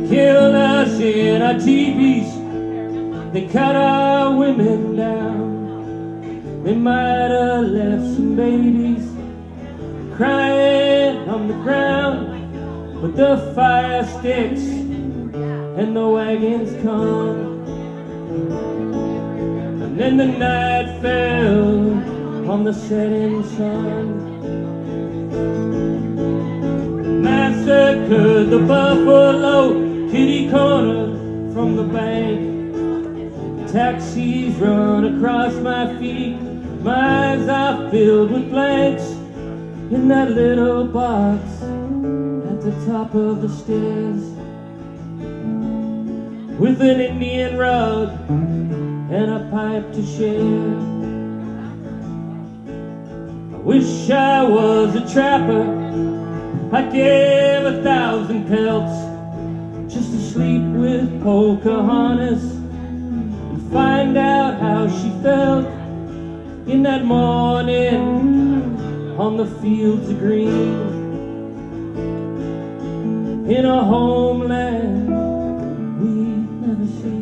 killed us in our teepees. They cut our women down. They might have left some babies crying on the ground, but the fire sticks and the wagons come. And then the night fell on the setting sun. Massacred the buffalo, kitty corner from the bank. Taxis run across my feet, my eyes are filled with blanks. In that little box at the top of the stairs, with an Indian rug and a pipe to share. I wish I was a trapper, I'd give 1,000 pelts just to sleep with Pocahontas and find out how she felt in that morning on the fields of green, in a homeland we've never seen.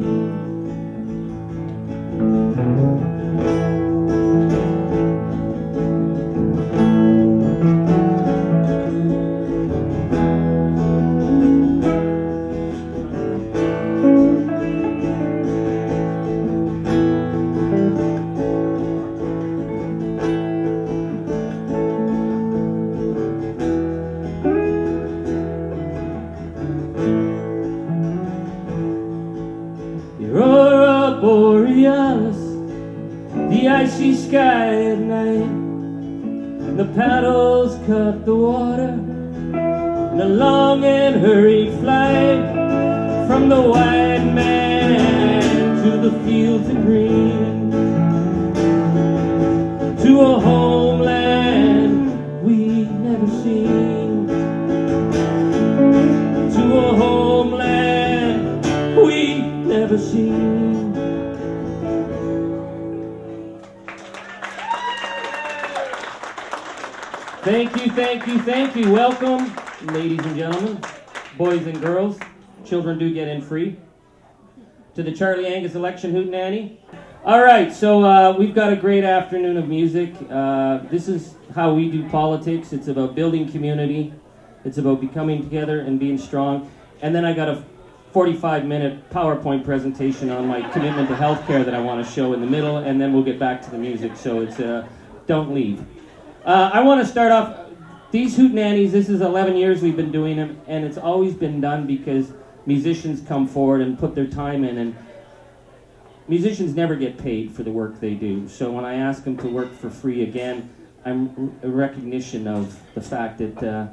The icy sky at night, and the paddles cut the water, and a long and hurried flight from the white man to the fields of green, to a homeland we've never seen, to a homeland we've never seen. Thank you, thank you, thank you. Welcome, ladies and gentlemen, boys and girls. Children do get in free. To the Charlie Angus election hootenanny. All right, so we've got a great afternoon of music. This is how we do politics. It's about building community. It's about becoming together and being strong. And then I got a 45-minute PowerPoint presentation on my commitment to healthcare that I want to show in the middle, and then we'll get back to the music. So it's don't leave. I want to start off, these hootenannies, this is 11 years we've been doing them, and it's always been done because musicians come forward and put their time in, and musicians never get paid for the work they do. So when I ask them to work for free again, I'm a recognition of the fact that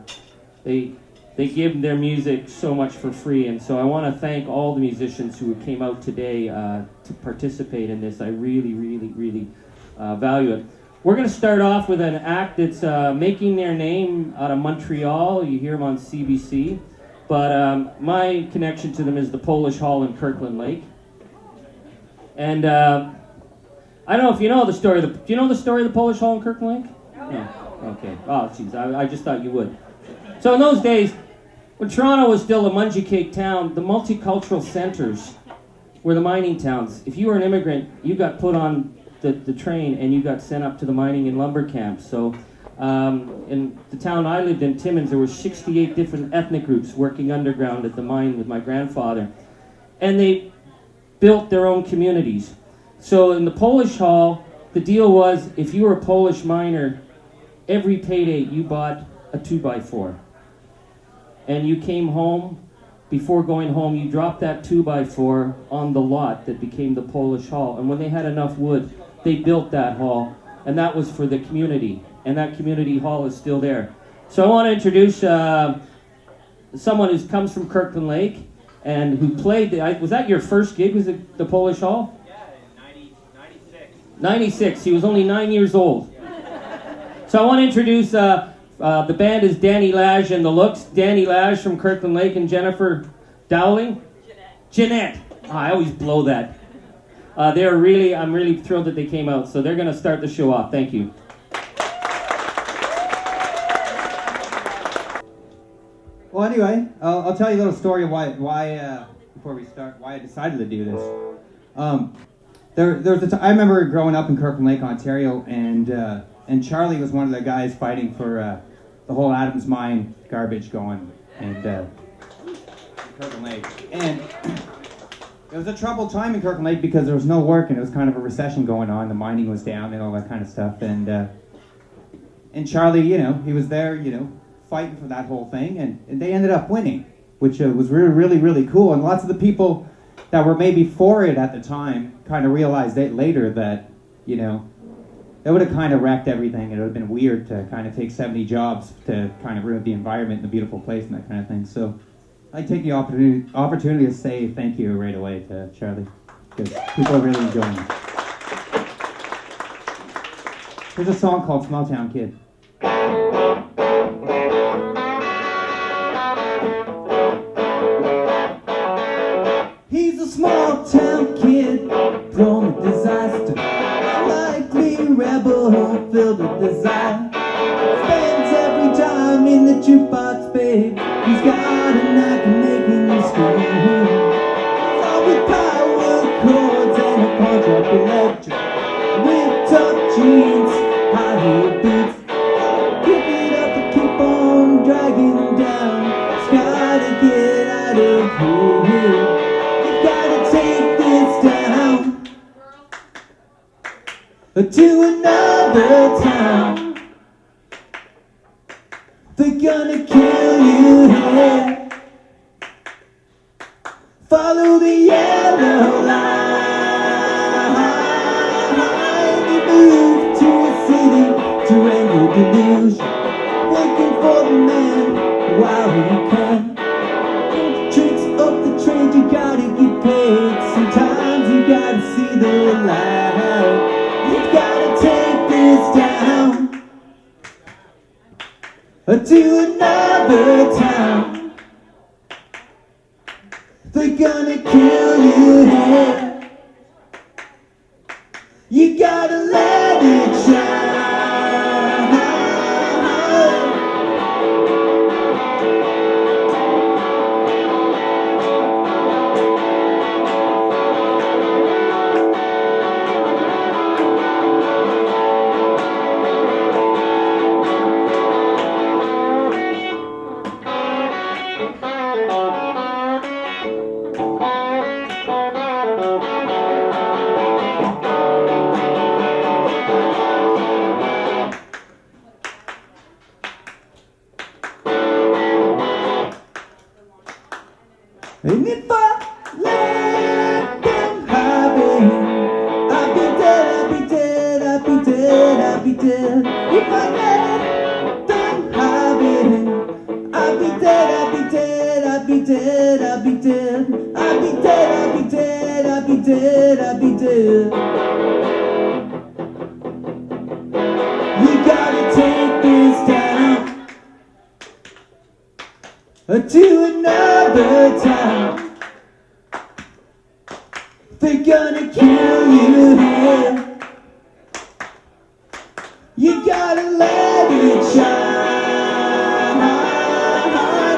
they give their music so much for free, and so I want to thank all the musicians who came out today to participate in this. I really, really, really value it. We're going to start off with an act that's making their name out of Montreal. You hear them on CBC. But my connection to them is the Polish Hall in Kirkland Lake. And I don't know if you know the story. Do you know the story of the Polish Hall in Kirkland Lake? No. Okay. Oh, jeez. I just thought you would. So in those days, when Toronto was still a mungy cake town, the multicultural centers were the mining towns. If you were an immigrant, you got put on the train and you got sent up to the mining and lumber camps. So in the town I lived in, Timmins, there were 68 different ethnic groups working underground at the mine with my grandfather. And they built their own communities. So in the Polish Hall, the deal was if you were a Polish miner, every payday you bought a 2x4. And you came home, before going home, you dropped that 2x4 on the lot that became the Polish Hall. And when they had enough wood, they built that hall, and that was for the community, and that community hall is still there. So I want to introduce someone who comes from Kirkland Lake and who played, was that your first gig, was it the Polish Hall? Yeah, in 96. 96, he was only 9 years old. So I want to introduce, the band is Dannny Laj and the Looks. Dannny Laj from Kirkland Lake and Jennifer Dowling? Jeanette. Oh, I always blow that. I'm really thrilled that they came out. So they're going to start the show off. Thank you. anyway, I'll tell you a little story of why before we start, why I decided to do this. I remember growing up in Kirkland Lake, Ontario, and Charlie was one of the guys fighting for the whole Adams Mine garbage going, and Kirkland Lake. And it was a troubled time in Kirkland Lake because there was no work and it was kind of a recession going on. The mining was down and all that kind of stuff. And Charlie, he was there, fighting for that whole thing, and they ended up winning, which was really, really, really cool. And lots of the people that were maybe for it at the time kind of realized later that, it would have kind of wrecked everything. It would have been weird to kind of take 70 jobs to kind of ruin the environment and the beautiful place and that kind of thing. So I take the opportunity to say thank you right away to Charlie, because people are really enjoying it. There's a song called Small Town Kid. He's a small town kid, prone to disaster, likely rebel, filled with desire. Spends every time in the jukebox, babe. He's got a knack of making you scream. All with power chords and a contract electric, ripped up jeans, high heel boots. Pick it up and keep on dragging him down. He's gotta get out of here. You gotta take this down to another town. They're gonna kill you here. Follow the yellow line. You move to a city to end your delusion, working for the man while he can. Tricks up the train, you gotta get paid. Sometimes you gotta see the light. You've gotta take this down to another town. They're gonna kill you here. You gotta let it shine. And if I let them have it, I'll be dead, I'll be dead, I'll be dead, I'll be dead. If I let them have it, I'll be dead, I'll be dead, I'll be dead, I'll be dead. I'll be dead, I'll be dead, I'll be dead, I'll be dead. You gotta take this down to another town. They're gonna kill you here. You gotta let it shine.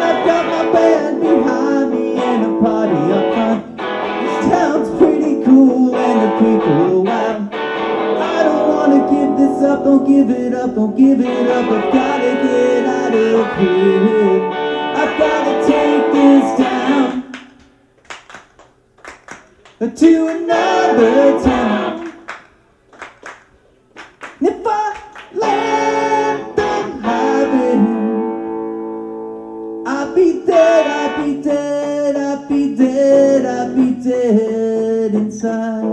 I've got my band behind me and a party up front. This town's pretty cool and the people are wild. I don't wanna give this up, don't give it up, don't give it up. I've gotta get out of here. I've gotta take this down to another town. If I let them have it, I'll be dead, I'll be dead, I'll be dead, I'll be dead inside.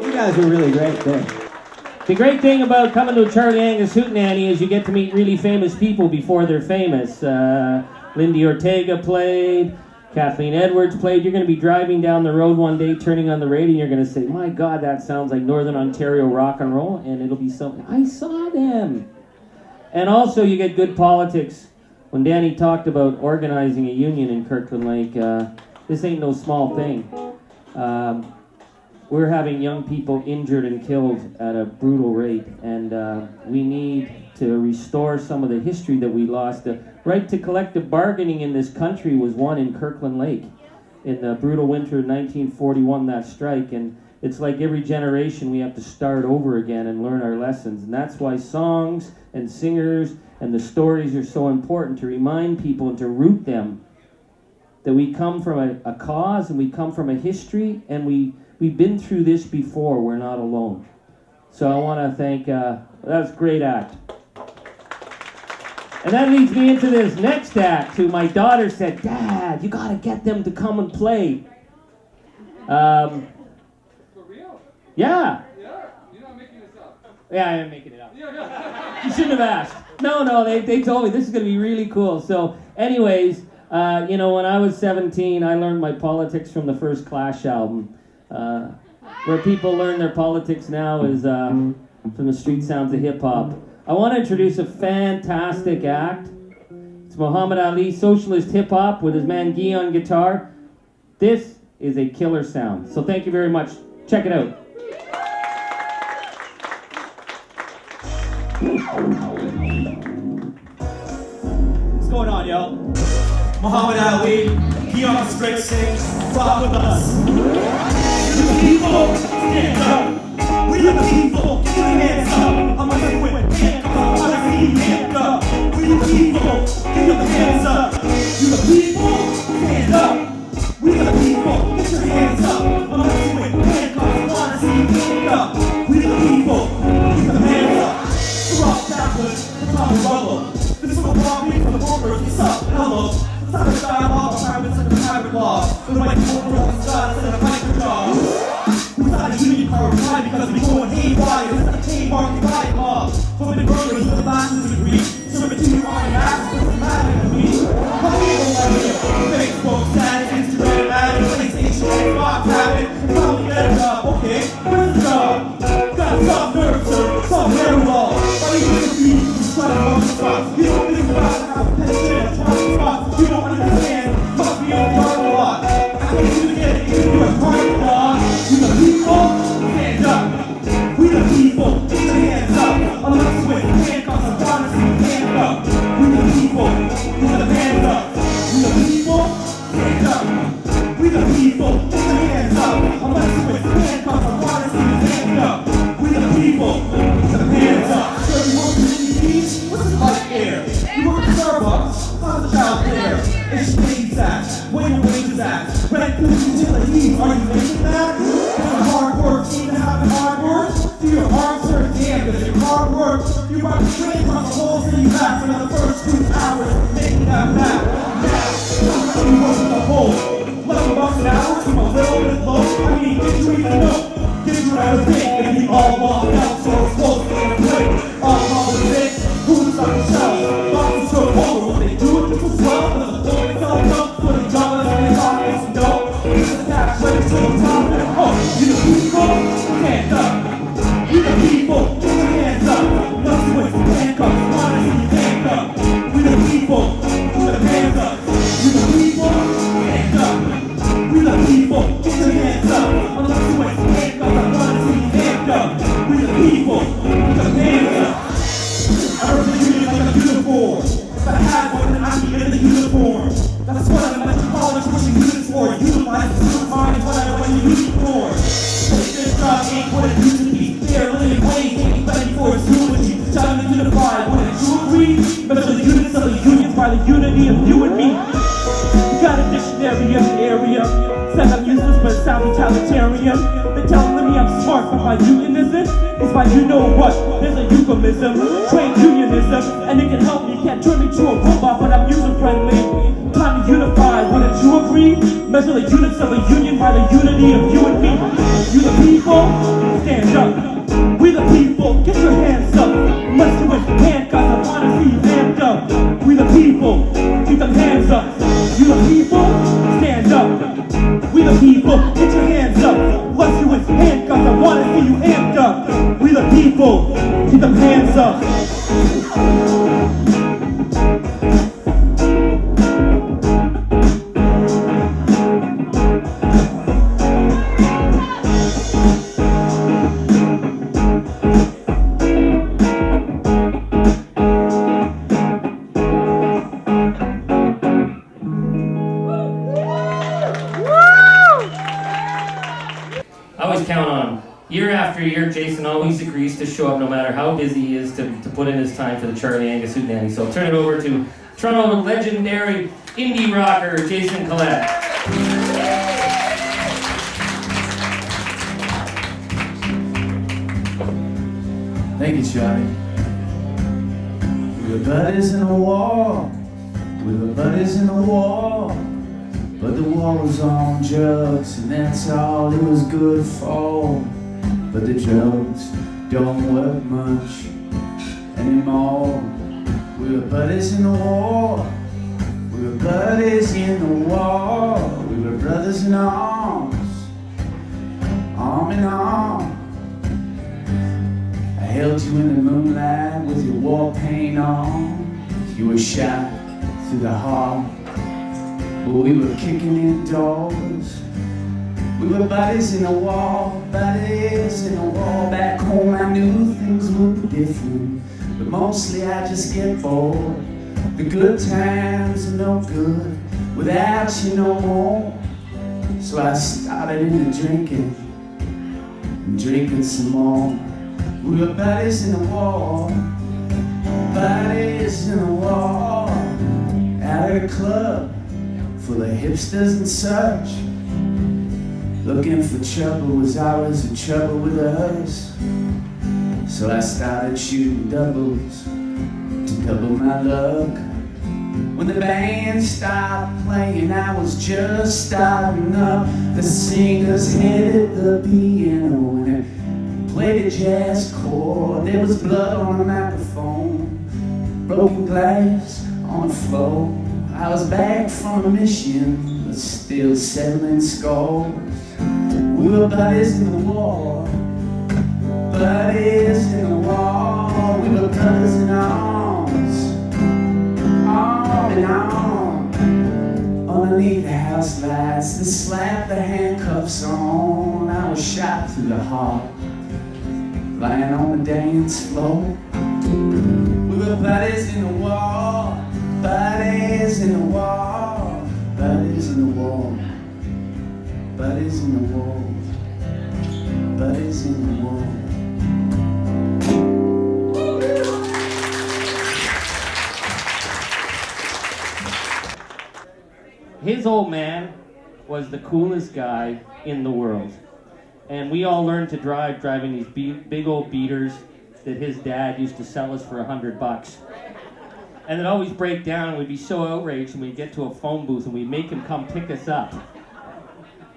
You guys were really great there. The great thing about coming to a Charlie Angus Hootenanny is you get to meet really famous people before they're famous. Lindy Ortega played, Kathleen Edwards played. You're going to be driving down the road one day, turning on the radio, and you're going to say, my God, that sounds like Northern Ontario rock and roll, and it'll be something. I saw them. And also you get good politics. When Dannny talked about organizing a union in Kirkland Lake, this ain't no small thing. We're having young people injured and killed at a brutal rate, and we need to restore some of the history that we lost. The right to collective bargaining in this country was won in Kirkland Lake in the brutal winter of 1941, that strike. And it's like every generation we have to start over again and learn our lessons. And that's why songs and singers and the stories are so important, to remind people and to root them that we come from a cause and we come from a history, and we've been through this before. We're not alone. So I want to thank, that was a great act. And that leads me into this next act, who my daughter said, "Dad, you got to get them to come and play." For real? Yeah. Yeah. You're not making this up. Yeah, I am making it up. Yeah. You shouldn't have asked. No, they told me this is going to be really cool. So anyways, when I was 17, I learned my politics from the first Clash album. Where people learn their politics now is from the street sounds of hip-hop. I want to introduce a fantastic act. It's Mohammad Ali, socialist hip-hop, with his man Guy on guitar. This is a killer sound. So thank you very much. Check it out. What's going on, yo? Muhammad Ali, he on the straight sings, rock with us. We the people, stand up. We the people, get your hands up. I'm gonna do it, hand up. I'm gonna see you hand up. We the people, get your hands up. You the people, stand up. We the people, get your hands up. I'm gonna do it, hand up. I wanna see you hand up. We the people, get your hands up. We're all backwards, we're all rubble. This is what we're from the workers. What's up? Hello. Time to dialogue, privates and private law. We might be over on the side instead of micro jobs. We got a union card, why? Because we going haywire. It's like a K-market riot law. Flipping burgers with a bachelor's degree. Serving to you on your ass, doesn't matter to me. How people like it? Facebook, status, Instagram, ads, PlayStation, Xbox, habit. Probably get a job, okay? Where's the job? Got some nerves, sir. Some hair wall. Why you gonna be trying to run the spots? You don't think about how to penetrate a spot. You don't understand, must be on the yard a lot. I can't even get it, you are part of law. You the people, stand up. We the people, get your hands up. Unless with handcuffs, I'm trying to see you hand up. We the people, get your hands up. We the people, stand up. We the people, get your hands up. Unless with handcuffs, I'm trying to see you hand up. We the people, get your hands up. Sir, you work for CDs? What's it like there? You work at Starbucks? How's the child care? Education's at, where your wages at? Rent, food, utilities, are you making that? Does your hard work seem to have hard work? Do your arms hurt? Damn, does your hard work? You ride the train across the whole city back for the first 2 hours, making that map. Now, you work with the whole. $11 an hour, seem a little bit low. I mean, did you even know? Did you ever think that we all walk out so close to the plate? All politics, who's on the shelf? Bosses so over, what they do it just as well. Another boy telling them, put a dollar in his pockets and no. This is the tax rate to the top and oh, you the people, stand up. You the people, get your hands up. Nothing with handcuffs, wanna see you hand up. We the people, put your hands up. You the people, stand up. We the people, get your hands up. Unless you with handcuffs, I wanna see you hand up. We the people, put your hands up. I represent you like a uniform. If I had one, then I'd be in the uniform. That's what I'm at college pushing units for. Utilize the uniform and whatever when you uniform. This job ain't what it used to be. Fair living wage ain't ready for its eulogy. Time to unify, wouldn't you agree? Measure the units of the unions by the unity of you and me. You got a dictionary in the area. Said I'm useless but sound totalitarian. They're telling me I'm smart, but my unionism is my you know what. There's a euphemism, trade unionism, and it can help me. Can't turn me to a robot, but I'm user friendly. Time to unify, wouldn't you agree? Measure the units of a union by the unity of you and me. You the people, stand up. We the people, get your hands up. Unless you with handcuffs, I wanna see you hand up. We the people, keep them hands up. You the people, stand up. We the people, get your hands up. Unless you with handcuffs, I wanna see you amped up. We the people, keep them hands up. every year, Jason always agrees to show up no matter how busy he is to put in his time for the Charlie Angus Hootenanny. So I'll turn it over to Toronto legendary indie rocker, Jason Collett. Thank you, Charlie. We were buddies in the war. We were buddies in the war. But the war was on drugs, and that's all it was good for. But the drugs don't work much anymore. We were buddies in the war. We were buddies in the war. We were brothers in arms, arm in arm. I held you in the moonlight with your war paint on. You were shot through the heart, but we were kicking in doors. We were buddies in the war, buddies in the war. Back home I knew things would be different, but mostly I just get bored. The good times are no good without you no more. So I started into drinking and drinking some more. We were buddies in the war, buddies in the war. Out at a club full of hipsters and such. Looking for trouble was always in trouble with us. So I started shooting doubles to double my luck. When the band stopped playing, I was just starting up. The singers hit the piano and it played a jazz chord. There was blood on the microphone, broken glass on the floor. I was back from a mission, but still settling scores. We were buddies in the war, buddies in the war. We were brothers in arms, arm in arm. Underneath the house lights that slapped the handcuffs on, I was shot through the heart, lying on the dance floor. We were buddies in the war, buddies in the war, buddies in the war, buddies in the war, buddies in the war. His old man was the coolest guy in the world. And we all learned to drive driving these big old beaters that his dad used to sell us for $100. And it'd always break down, and we'd be so outraged, and we'd get to a phone booth, and we'd make him come pick us up.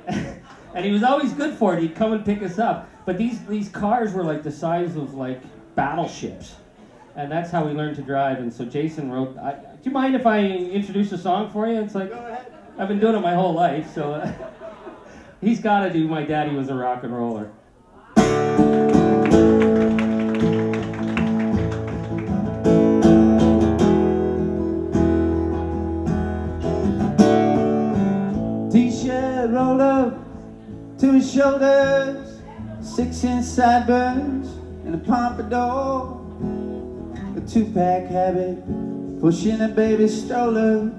And he was always good for it. He'd come and pick us up. But these cars were like the size of like battleships. And that's how we learned to drive. And so Jason wrote, do you mind if I introduce a song for you? It's like, go ahead. I've been doing it my whole life, so he's got to do My Daddy Was a Rock and Roller. T-shirt rolled up to his shoulders, 6-inch sideburns and a pompadour, a 2-pack habit, pushing a baby stroller.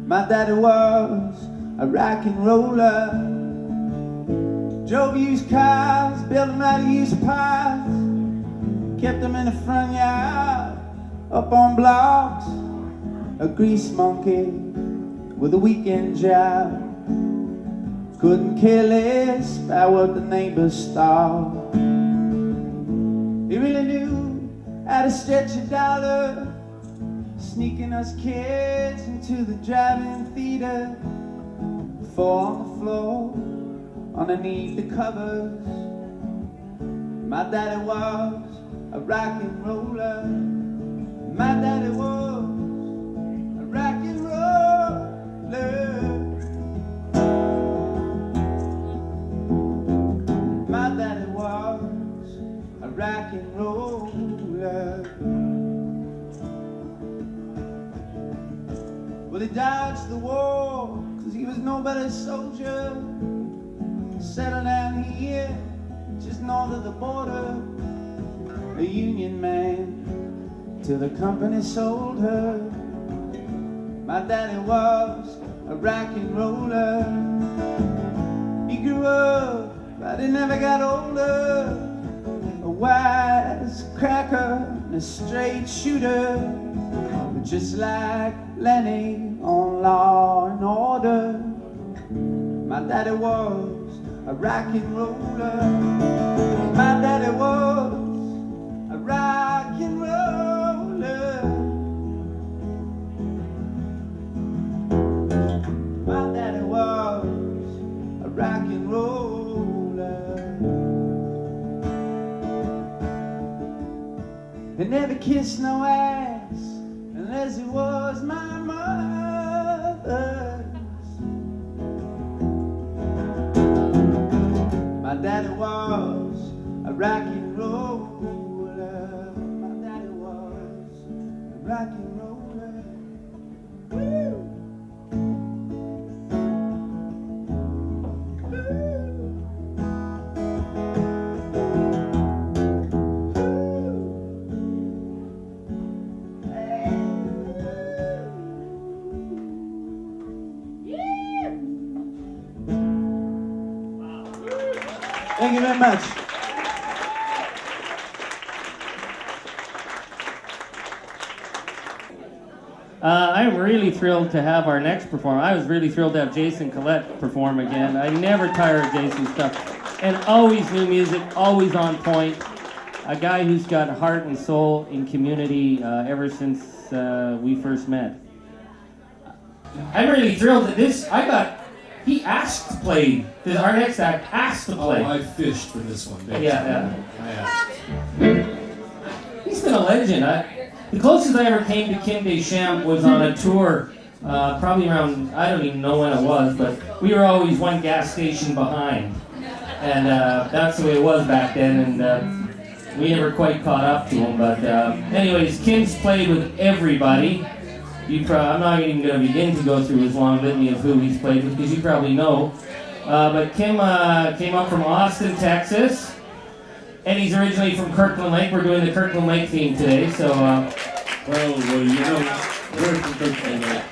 My daddy was a rock and roller. Drove used cars, built them out of used parts, kept them in the front yard, up on blocks. A grease monkey with a weekend job, couldn't care less about what the neighbors thought. He really knew how to stretch a dollar, sneaking us kids into the drive-in theater. 4 on the floor, underneath the covers. My daddy was a rock and roller. My daddy was a rock and roller. My daddy was a rock and roller. Well, he dodged the war, 'cause he was nobody's soldier. Settled down here, just north of the border. A union man, till the company sold her. My daddy was a rock and roller. He grew up but he never got older. A wise cracker and a straight shooter, just like Lenny on Law and Order. My daddy was a rock and roller. My daddy was a rock and roller. My daddy was a rock and roller. He never kissed no ass unless it was my mother's. My daddy was a rock and roller. My daddy was a rock and roller. Woo! Thank you very much. I'm really thrilled to have our next performer. I was really thrilled to have Jason Collett perform again. I never tire of Jason's stuff. And always new music, always on point. A guy who's got heart and soul in community ever since we first met. I'm really thrilled that he asked to play. Our next act asked to play. Oh, I fished for this one. Yeah. I asked. He's been a legend. The closest I ever came to Kim Deschamps was on a tour, probably around, I don't even know when it was, but we were always one gas station behind. And that's the way it was back then, and we never quite caught up to him. But anyways, Kim's played with everybody. I'm not even going to begin to go through his long litany of who he's played with, because you probably know. But Kim came up from Austin, Texas, and he's originally from Kirkland Lake. We're doing the Kirkland Lake theme today, so... well, you know, we're from Kirkland Lake.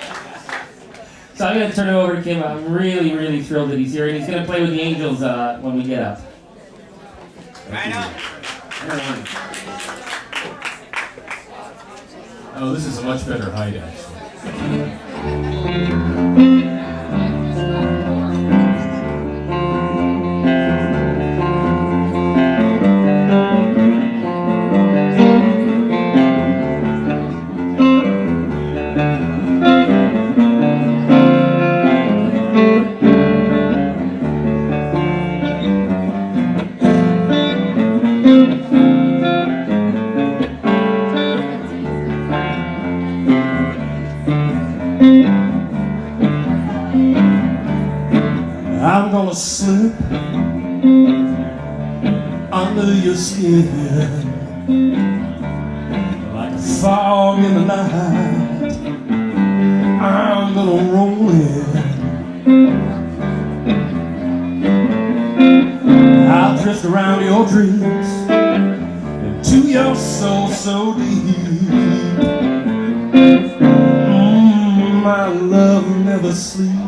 So I'm going to turn it over to Kim. I'm really, really thrilled that he's here, and he's going to play with the Angels when we get up. Right on. Oh, this is a much better height, actually. I'm gonna slip under your skin like a fog in the night. I'm gonna roll in. I'll drift around your dreams into your soul so deep. My love never sleeps.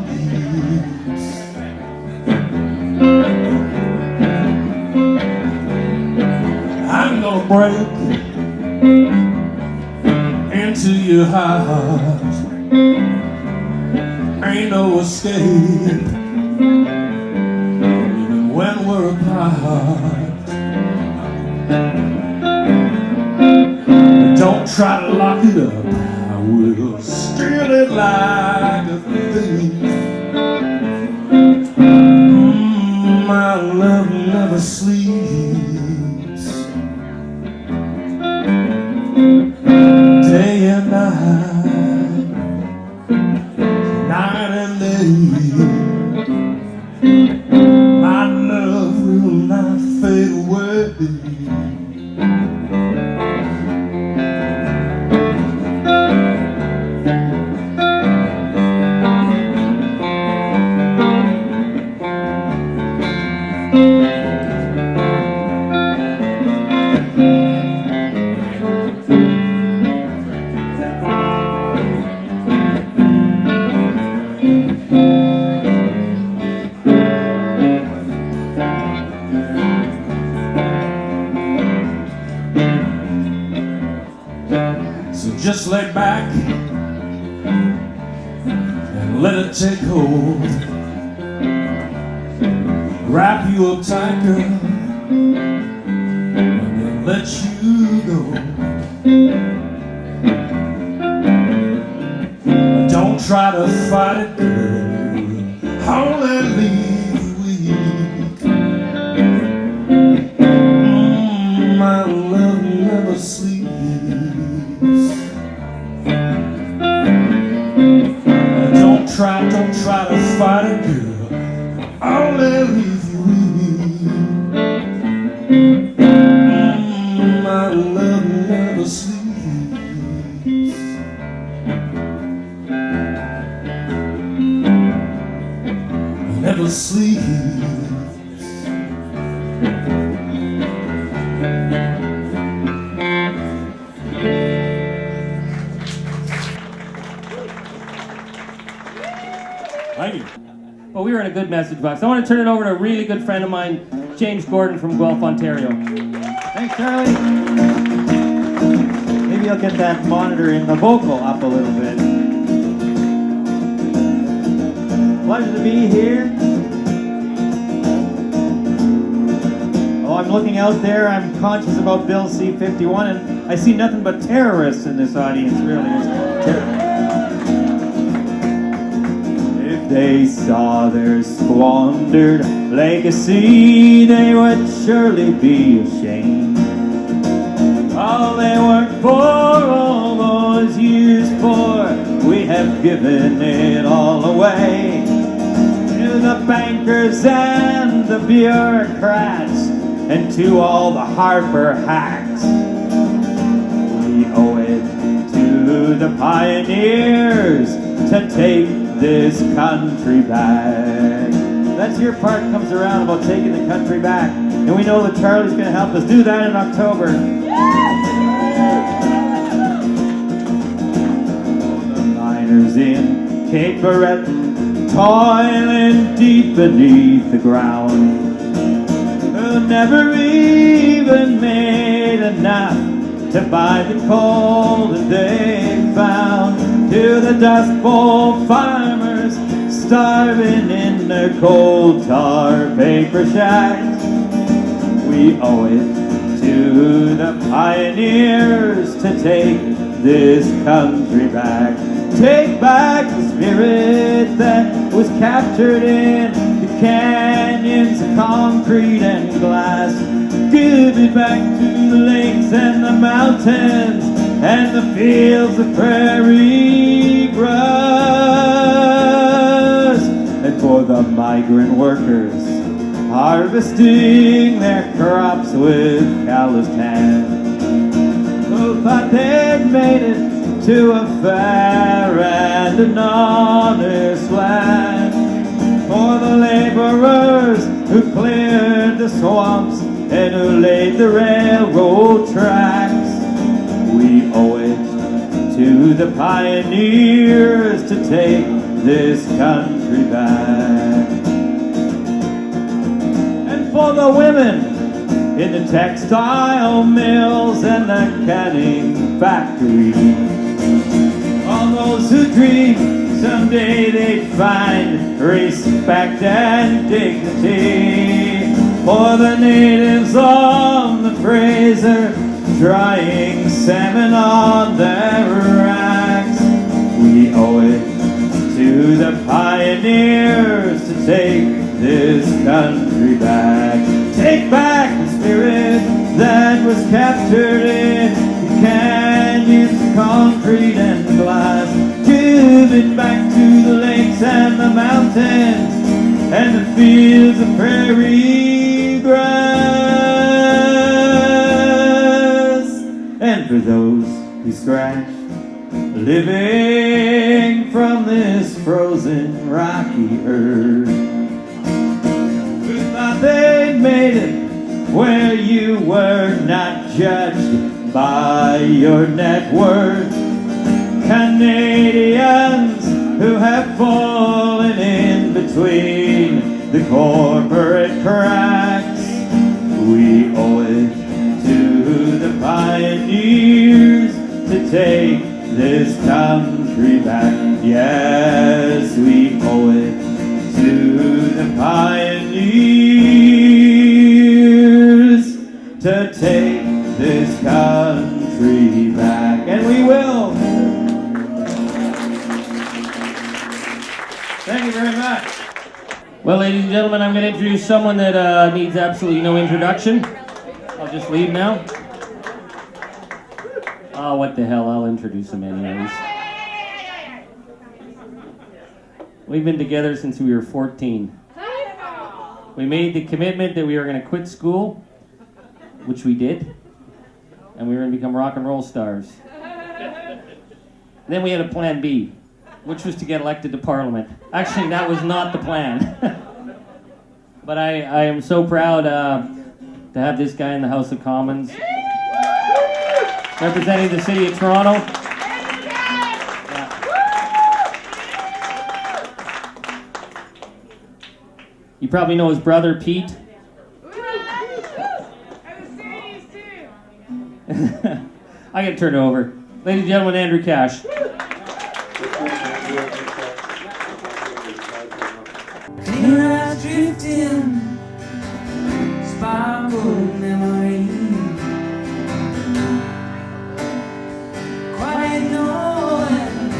I'm gonna break into your heart. Ain't no escape, even when we're apart. Don't try to lock it up, I will steal it like a thief. My love never sleeps. Day and night, night and day, my love will not fade away. So just lay back and let it take hold. Wrap you up tight, girl, and then let you go. Don't try to fight it, girl. Only leave you weak. My love never sleeps. Don't try to fight it, girl. Only leave you weak. My love never sleeps. Never sleeps. Thank you. Well, we were in a good message box. I want to turn it over to a really good friend of mine, James Gordon from Guelph, Ontario. Thanks, Charlie. Maybe I'll get that monitor in the vocal up a little bit. Pleasure to be here. Oh, I'm looking out there. I'm conscious about Bill C-51, and I see nothing but terrorists in this audience, really. If they saw their squandered legacy, they would surely be ashamed. All they worked for, all those years for, we have given it all away. To the bankers and the bureaucrats, and to all the Harper hacks. We owe it to the pioneers to take this country back. That's your part comes around about taking the country back. And we know that Charlie's going to help us do that in October. The miners in Cape Barrett, toiling deep beneath the ground, who never even made enough to buy the coal that they found. To the Dust Bowl farmers starving in their coal tar paper shacks, we owe it to the pioneers to take this country back. Take back the spirit that was captured in the canyons of concrete and glass. Give it back to the lakes and the mountains and the fields of prairie grass. And for the migrant workers harvesting their crops with calloused hands, who thought they'd made it to a fair and an honest land. For the laborers who cleared the swamps and who laid the railroad tracks, we owe it to the pioneers to take this country back. And for the women in the textile mills and the canning factories, all those who dream someday they'd find respect and dignity. For the natives on the Fraser, drying salmon on their racks, we owe it to the pioneers to take this country back. Take back the spirit that was captured in the canyons of concrete and glass. Give it back to the lakes and the mountains and the fields of prairie grass. And for those who scratch living from this frozen rocky earth, who thought they'd made it where you were not judged by your net worth. Canadians who have fallen in between the corporate cracks, we owe it to the pioneers to take this country back. Yes, we owe it to the pioneers to take this country back. And we will. Thank you very much. Well, ladies and gentlemen, I'm going to introduce someone that needs absolutely no introduction. I'll just leave now. Oh, what the hell, I'll introduce him anyways. We've been together since we were 14. We made the commitment that we were going to quit school, which we did, and we were going to become rock and roll stars. Then we had a plan B, which was to get elected to Parliament. Actually, that was not the plan. But I am so proud to have this guy in the House of Commons, representing the city of Toronto. Yeah. You probably know his brother, Pete. I gotta turn it over. Ladies and gentlemen, Andrew Cash. Clear eyes drifting, sparkle memory. Quiet noise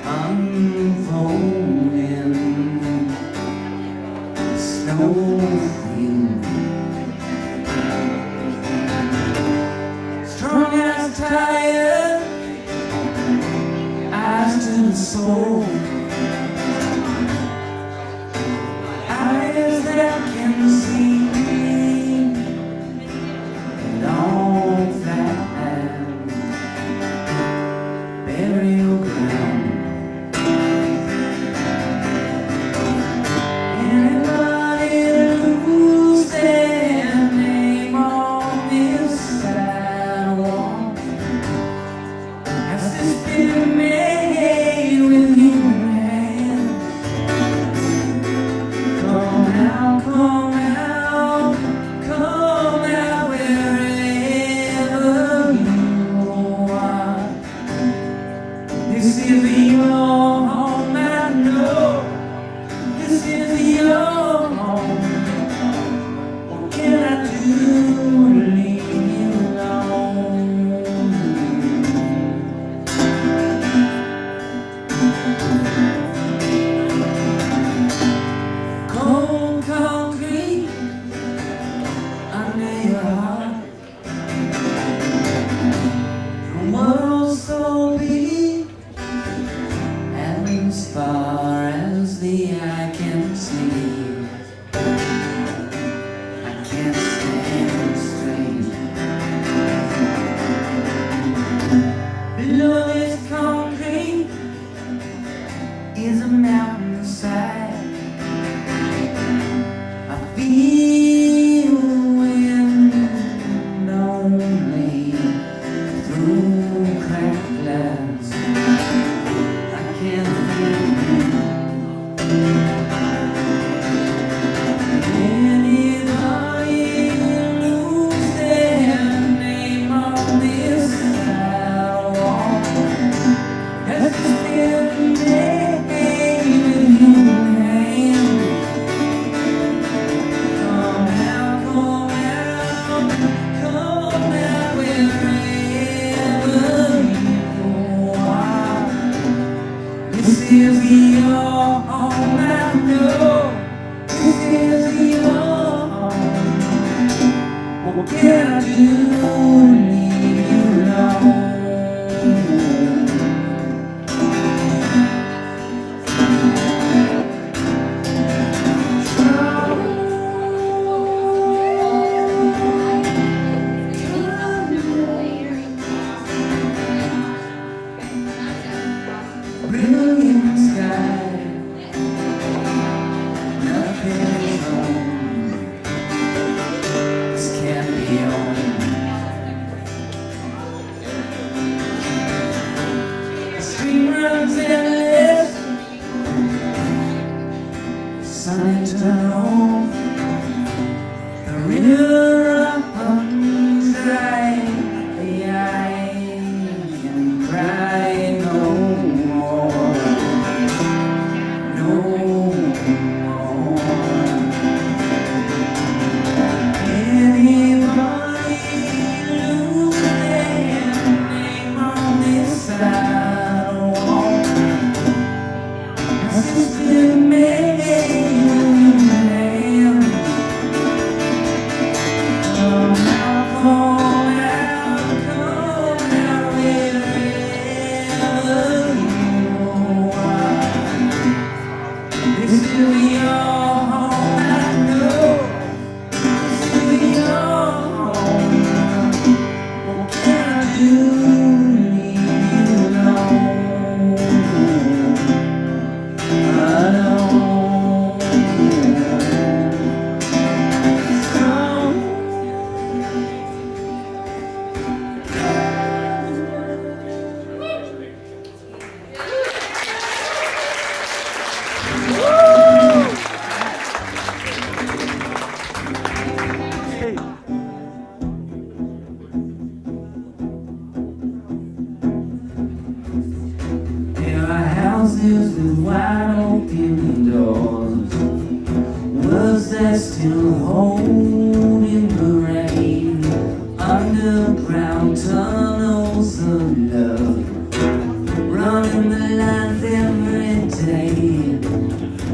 unfolding. Snowfield, strong as tired, eyes to the soul. Eyes that can see and all that land, burial ground. Anybody lose their name on this sidewalk has this been made with human hands. Come out, wherever you are. This is your home, I know. This is your home. What can I do to leave you alone? Cold concrete under your heart. The world so big and as far as the eye can see. I can't stand straight. Below this concrete is a mountainside. I feel wind only through cracked glass. I can't feel anybody lose their name on this sidewalk. Has this been made with human hands? Come out, wherever you are. This is your home, I know. This is your home. What can I do to leave you alone? Brilliant sky, nothing wrong. This can't be on. do leave you alone. Alone. There are houses with wide open doors, words that still hold in the rain, underground tunnels of love, running the lines every day.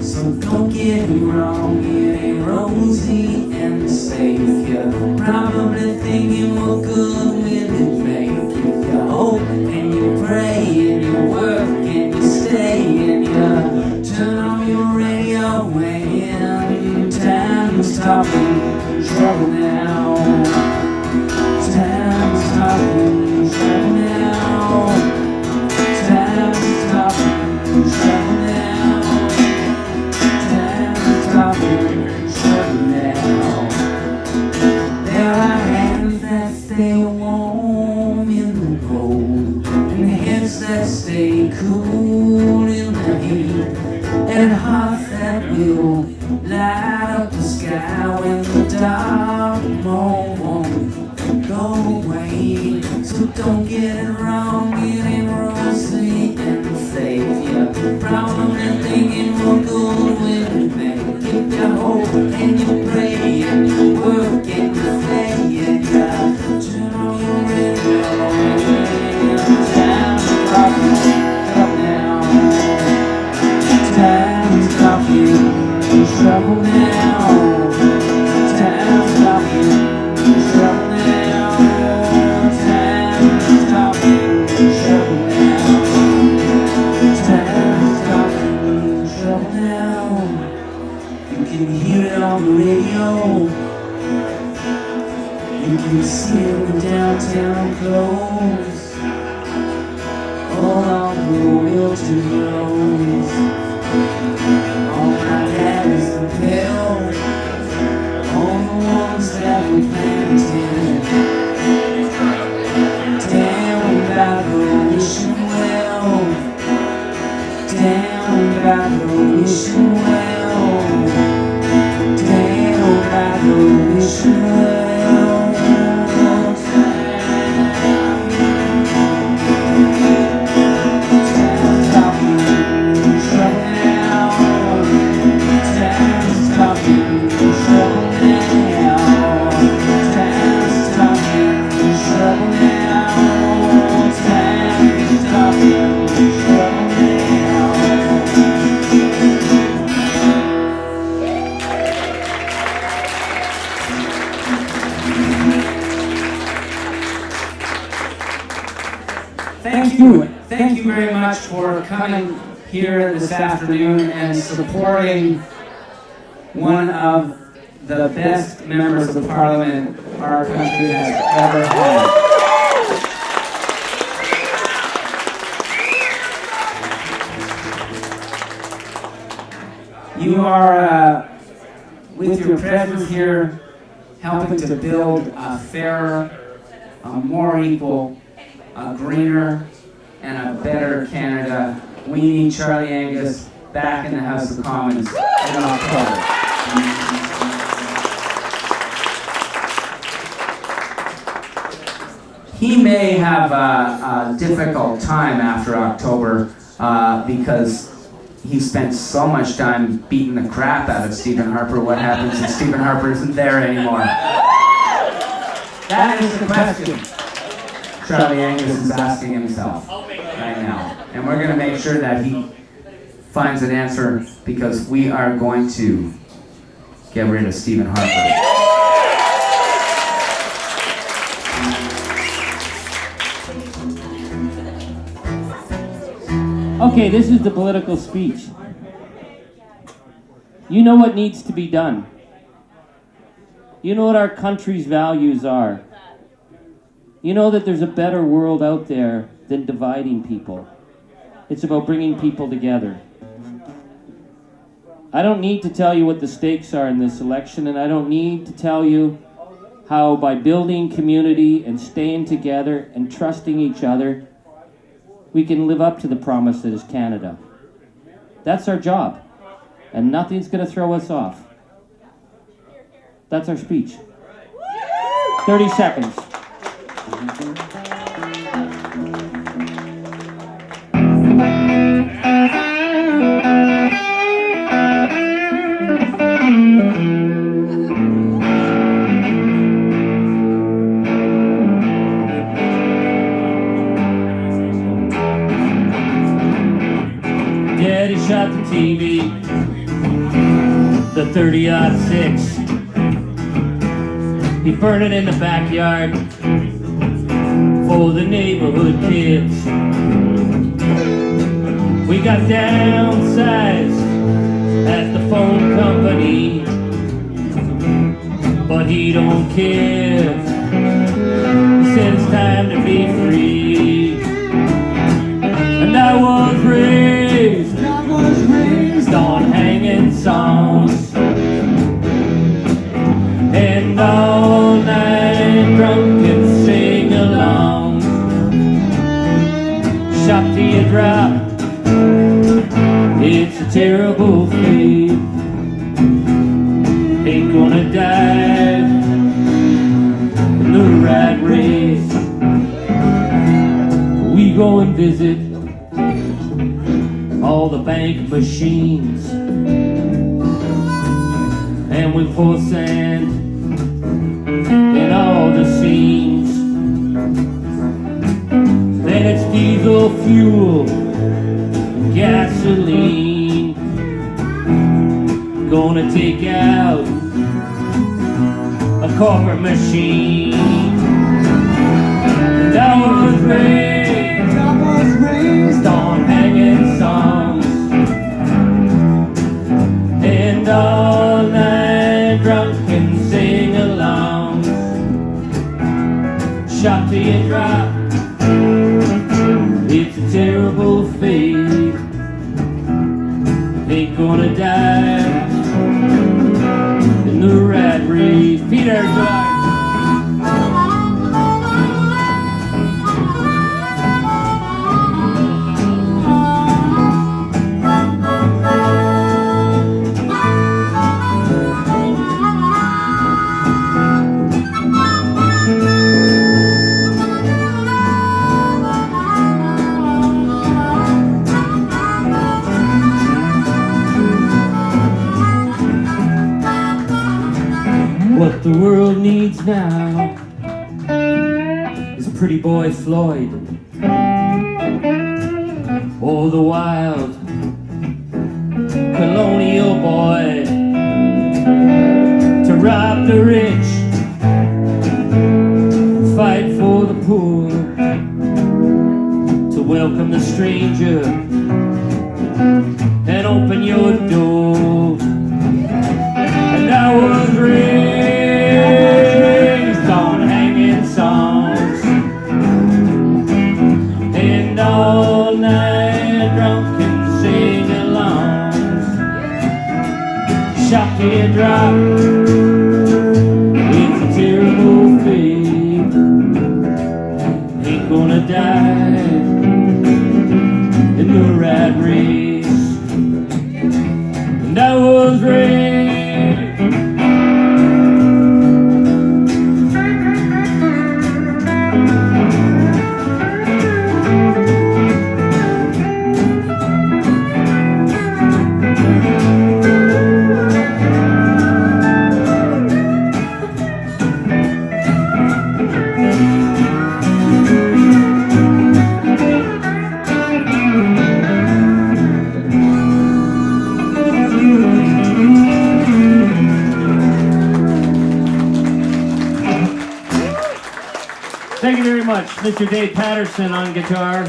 So don't get me wrong, it ain't rosy and safe. You're probably thinking what good will it make if you hope and you pray and you work and you stay and you turn on your radio when time's talking trouble now. Time's talking trouble now. Time's talking trouble now. Time's talking trouble now. There are hands that stay warm in the cold, and heads that stay cool in the heat, and hearts that will light up the sky when the dark won't go away. So don't get it wrong, it ain't rosy and safe. You're probably thinking what good will it make if you hope and you pray and you work and you play and you turn on your radio and time's talking up now. Time's talking trouble now. Time's talking trouble now. Time's talking trouble now. Time's talking trouble now. You can hear it on the radio. You can see it in the downtown clothes, all on the Wilton roads. All my daddies compelled, all the ones that we planted. Down about the wishing well, down about the wishing well, down about the wishing well. Thank you very much for coming here this afternoon and supporting one of the best members of Parliament our country has ever had. You are, with your presence here, helping to build a fairer, a more equal, a greener, and a better Canada. We need Charlie Angus back in the House of Commons in October. He may have a difficult time after October because he spent so much time beating the crap out of Stephen Harper. What happens if Stephen Harper isn't there anymore? That is the question Charlie Angus is asking himself right now. And we're going to make sure that he finds an answer because we are going to get rid of Stephen Harper. Okay, this is the political speech. You know what needs to be done. You know what our country's values are. You know that there's a better world out there than dividing people. It's about bringing people together. I don't need to tell you what the stakes are in this election, and I don't need to tell you how by building community and staying together and trusting each other, we can live up to the promise that is Canada. That's our job, and nothing's going to throw us off. That's our speech. 30 seconds. Daddy shot the TV, the 30-06. He burned it in the backyard for the neighborhood kids. We got downsized at the phone company, but he don't care. He said it's time to be free. And I was raised on hanging songs and all night drunk and sing along. Shop till you drop, it's a terrible fate. Ain't gonna die in the rat race. We go and visit all the bank machines, and we pour sand in all the scenes. Then it's diesel fuel, gasoline. Gonna take out a corporate machine. And I was raised on hanging songs and all night drunk and sing along. Shot till you drop, it's a terrible fate. Ain't gonna die in the rat race. Peter Clark. What the world needs now is pretty boy Floyd, or the wild colonial boy to rob the rich, fight for the poor, to welcome the stranger and open your door. And I was raised on hanging songs and all night drunk and sing alongs. Shot till you drop, it's a terrible fate. Ain't gonna die in the rat race. And I was raised Thank you very much, Mr. Dave Patterson on guitar.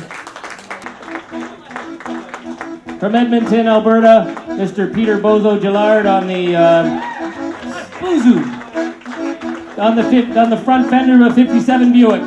From Edmonton, Alberta, Mr. Peter Bozo Gillard on the on the front fender of a '57 Buick.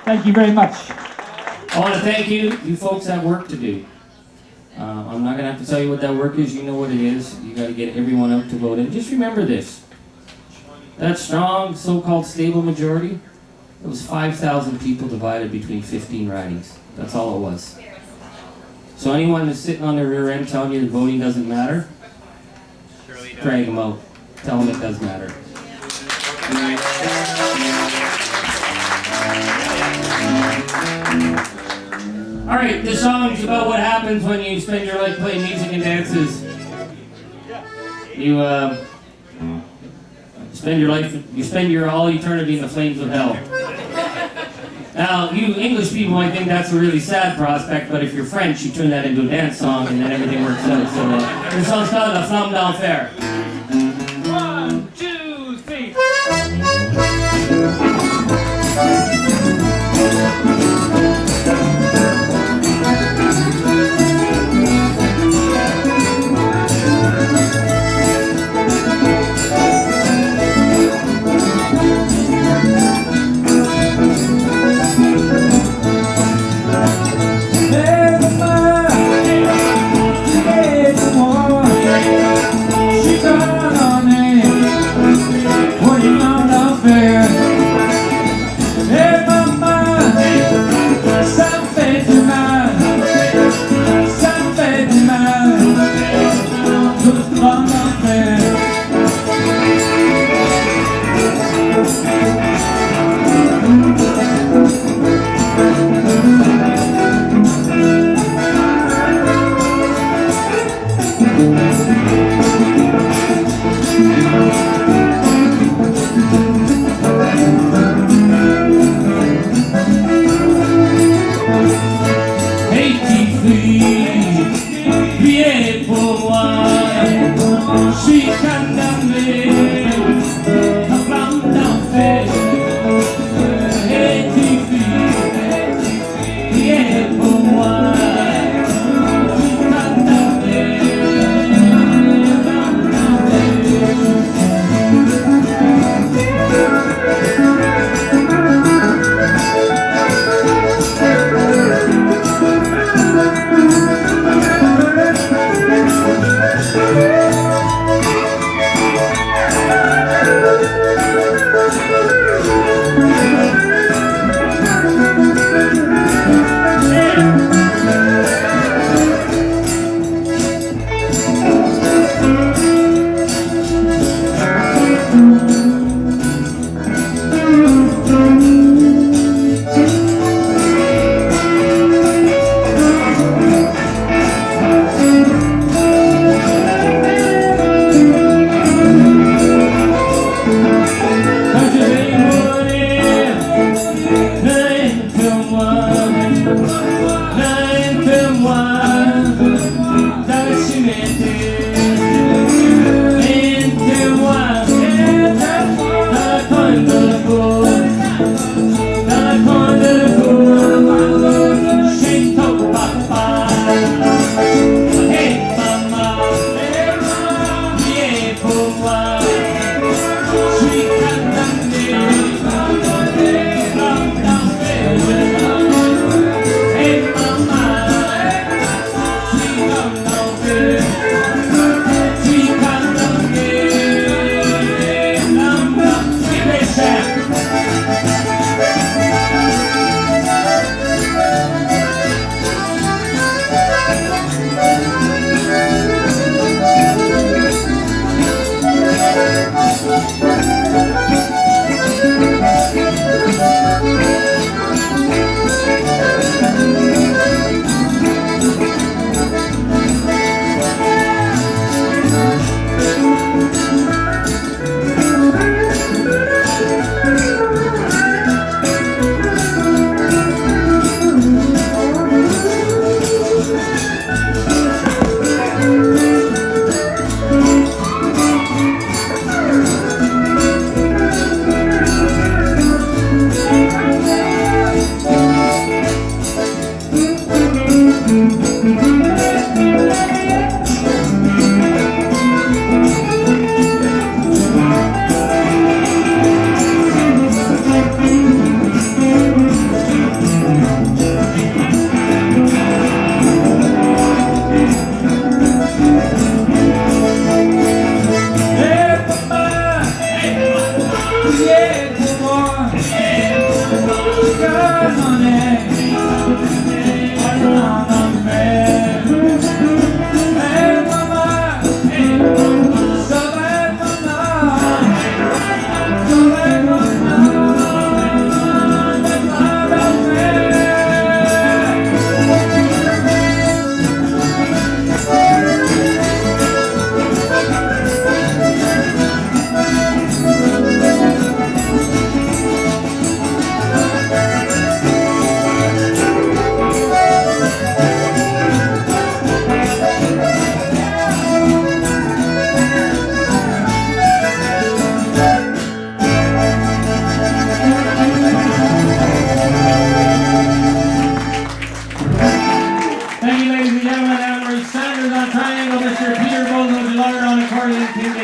Thank you very much. I want to thank you. You folks have work to do. I'm not going to have to tell you what that work is. You know what it is. You got to get everyone out to vote. And just remember this. That strong, so-called stable majority, it was 5,000 people divided between 15 ridings. That's all it was. So anyone that's sitting on their rear end telling you that voting doesn't matter, drag them out. Tell them it does matter. All right, this song is about what happens when you spend your life playing music and dances. You spend your all eternity in the flames of hell. Now, you English people might think that's a really sad prospect, but if you're French, you turn that into a dance song and then everything works out. So this song's called La Flamme d'Enfer. 1, 2, 3.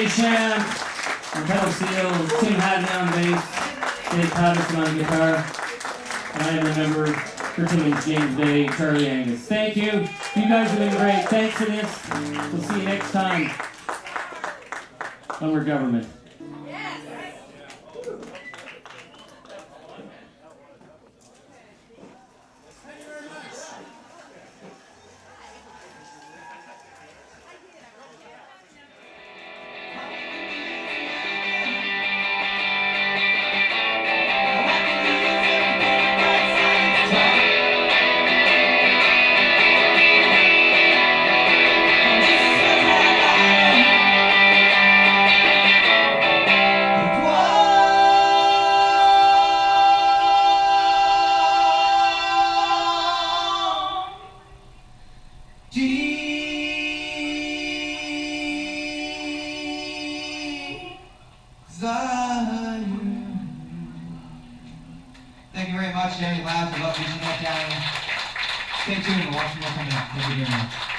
Deschamps on pedal steel, Tim Hadley on bass, Dave Patterson on guitar, and I am remembered for Timmins, James Day, Charlie Angus. Thank you. You guys have been great. Thanks for this. We'll see you next time. Onward government. Thank you very much, Dannny Laj Jeanette Dowling. Stay tuned, we'll watch more coming up. Thank you very much.